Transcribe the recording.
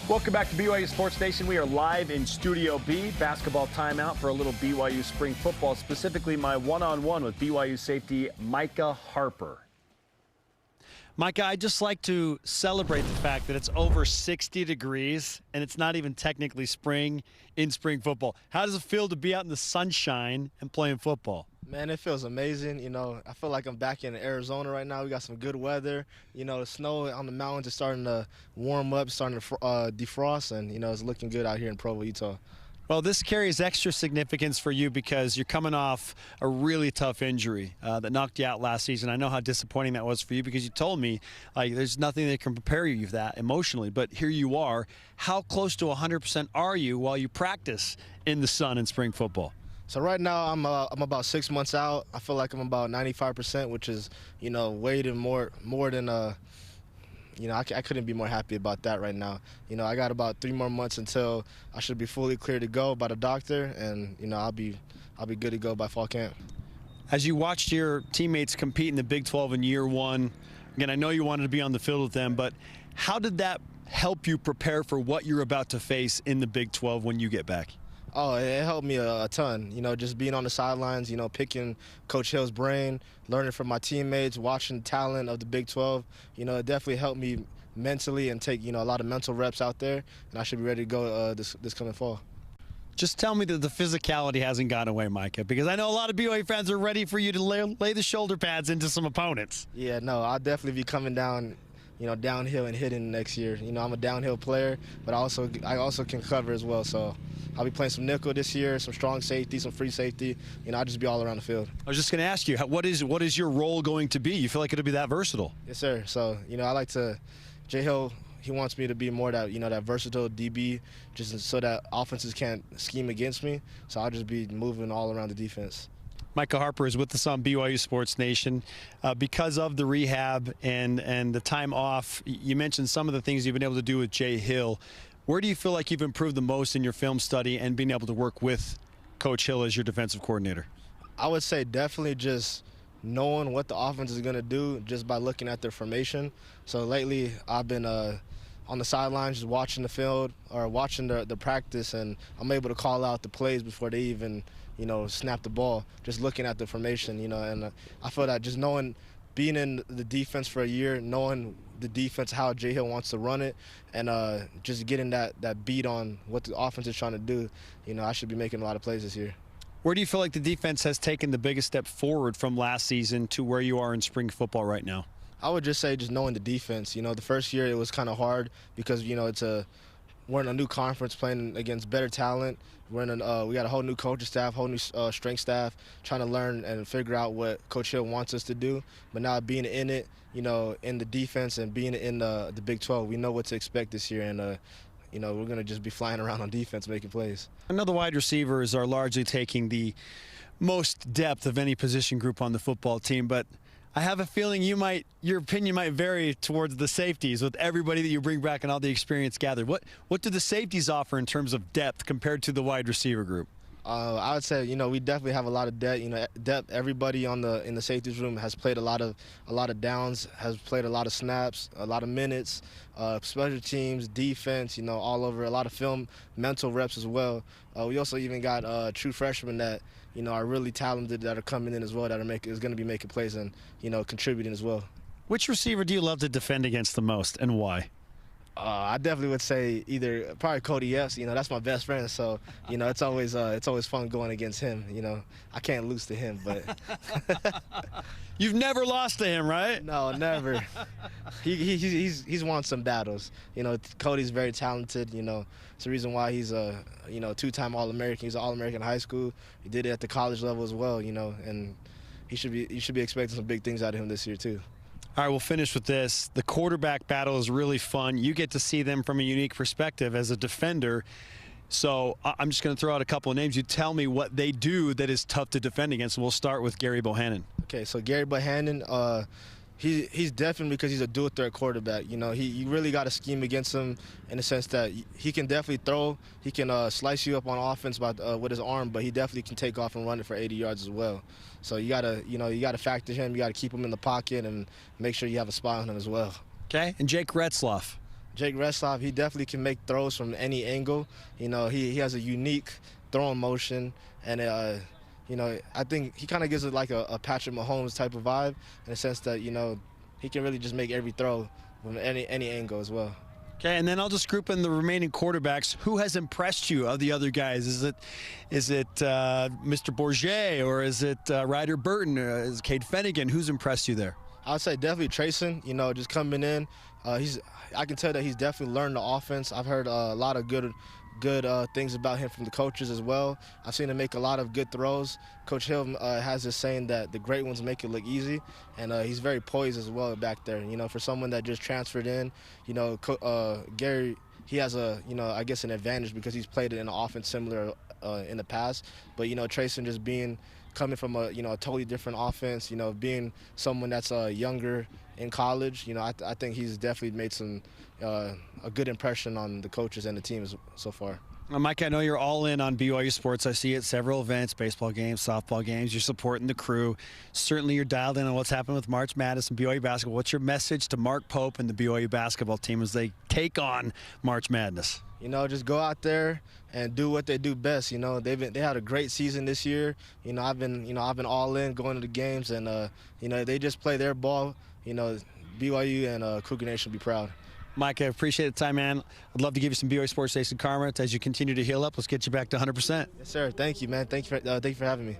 Welcome back to BYU Sports Nation. We are live in Studio B, basketball timeout for a little BYU spring football, specifically my one-on-one with BYU safety Micah Harper. Micah, I'd just like to celebrate the fact that it's over 60 degrees and it's not even technically spring in spring football. How does it feel to be out in the sunshine and playing football? Man, it feels amazing. You know, I feel like I'm back in Arizona right now. We got some good weather. You know, the snow on the mountains is starting to warm up, starting to defrost, and, you know, it's looking good out here in Provo, Utah. Well, this carries extra significance for you because you're coming off a really tough injury that knocked you out last season. I know how disappointing that was for you because you told me, like, there's nothing that can prepare you for that emotionally. But here you are. How close to 100% are you while you practice in the sun in spring football? So right now I'm about 6 months out. I feel like I'm about 95%, which is, you know, way more than you know, I couldn't be more happy about that right now. You know, I got about 3 more months until I should be fully cleared to go by the doctor, and, you know, I'll be good to go by fall camp. As you watched your teammates compete in the Big 12 in year one, again, I know you wanted to be on the field with them, but how did that help you prepare for what you're about to face in the Big 12 when you get back? Oh, it helped me a ton. You know, just being on the sidelines, you know, picking Coach Hill's brain, learning from my teammates, watching the talent of the Big 12. You know, it definitely helped me mentally and take, you know, a lot of mental reps out there, and I should be ready to go this coming fall. Just tell me that the physicality hasn't gone away, Micah, because I know a lot of BYU fans are ready for you to lay the shoulder pads into some opponents. Yeah, no, I'll definitely be coming down, you know, downhill and hitting next year. You know, I'm a downhill player, but I also can cover as well, so I'll be playing some nickel this year, some strong safety, some free safety. You know, I'll just be all around the field. I was just going to ask you, what is your role going to be? You feel like it'll be that versatile? Yes, sir. So, you know, I like to, Jay Hill, he wants me to be more that, you know, that versatile DB, just so that offenses can't scheme against me. So I'll just be moving all around the defense. Micah Harper is with us on BYU Sports Nation. Because of the rehab and the time off, you mentioned some of the things you've been able to do with Jay Hill. Where do you feel like you've improved the most in your film study and being able to work with Coach Hill as your defensive coordinator? I would say definitely just knowing what the offense is going to do just by looking at their formation. So lately I've been on the sidelines just watching the field or watching the practice, and I'm able to call out the plays before they even, you know, snap the ball, just looking at the formation, you know. And I feel that just knowing, being in the defense for a year, knowing the defense, how Jay Hill wants to run it, and just getting that beat on what the offense is trying to do, you know, I should be making a lot of plays this year. Where do you feel like the defense has taken the biggest step forward from last season to where you are in spring football right now? I would just say just knowing the defense. You know, the first year it was kind of hard because, you know, we're in a new conference playing against better talent. We got a whole new coaching staff, whole new strength staff, trying to learn and figure out what Coach Hill wants us to do. But now being in it, you know, in the defense and being in the Big 12, we know what to expect this year. And, you know, we're going to just be flying around on defense making plays. I know the wide receivers are largely taking the most depth of any position group on the football team, but I have a feeling your opinion might vary towards the safeties with everybody that you bring back and all the experience gathered. What do the safeties offer in terms of depth compared to the wide receiver group? I would say, you know, we definitely have a lot of depth. You know, depth. Everybody in the safeties room has played a lot of downs, has played a lot of snaps, a lot of minutes, special teams, defense. You know, all over. A lot of film, mental reps as well. We also even got true freshmen that, you know, are really talented, that are coming in as well, that is going to be making plays and, you know, contributing as well. Which receiver do you love to defend against the most, and why? I definitely would say probably Cody Epps. You know, that's my best friend, so, you know, it's always fun going against him. You know, I can't lose to him, but You've never lost to him, right? No, never. He's won some battles. You know, Cody's very talented. You know, it's the reason why he's a two-time All-American. He's an All-American in high school. He did it at the college level as well. You know, and you should be expecting some big things out of him this year too. All right, we'll finish with this. The quarterback battle is really fun. You get to see them from a unique perspective as a defender. So I'm just going to throw out a couple of names. You tell me what they do that is tough to defend against. We'll start with Gary Bohannon. Okay, so Gary Bohannon, he's definitely, because he's a dual-threat quarterback. You know, you really got to scheme against him in the sense that he can definitely throw. He can slice you up on offense with his arm, but he definitely can take off and run it for 80 yards as well. So you gotta factor him. You got to keep him in the pocket and make sure you have a spot on him as well. Okay, and Jake Retzloff. Jake Restoff, he definitely can make throws from any angle. You know, he has a unique throwing motion, and you know, I think he kind of gives it like a Patrick Mahomes type of vibe in the sense that, you know, he can really just make every throw from any angle as well. Okay, and then I'll just group in the remaining quarterbacks. Who has impressed you of the other guys? Is it Mr. Bourget, or is it Ryder Burton, or is it Cade Fennigan? Who's impressed you there? I would say definitely Trayson, you know, just coming in. I can tell that he's definitely learned the offense. I've heard a lot of good things about him from the coaches as well. I've seen him make a lot of good throws. Coach Hill has this saying that the great ones make it look easy, and he's very poised as well back there. You know, for someone that just transferred in, you know, Gary, he has you know, I guess an advantage because he's played in an offense similar in the past. But, you know, Trayson just coming from a totally different offense, you know, being someone that's younger in college, you know, I think he's definitely made a good impression on the coaches and the team so far. Mike, I know you're all in on BYU sports. I see at several events, baseball games, softball games. You're supporting the crew. Certainly you're dialed in on what's happening with March Madness and BYU basketball. What's your message to Mark Pope and the BYU basketball team as they take on March Madness? You know, just go out there and do what they do best. You know, they had a great season this year. You know, I've been all in going to the games, and you know, they just play their ball. You know, BYU and Cougar Nation will be proud. Mike, I appreciate the time, man. I'd love to give you some BYU Sports Station karma as you continue to heal up. Let's get you back to 100%. Yes, sir. Thank you, man. Thank you for having me.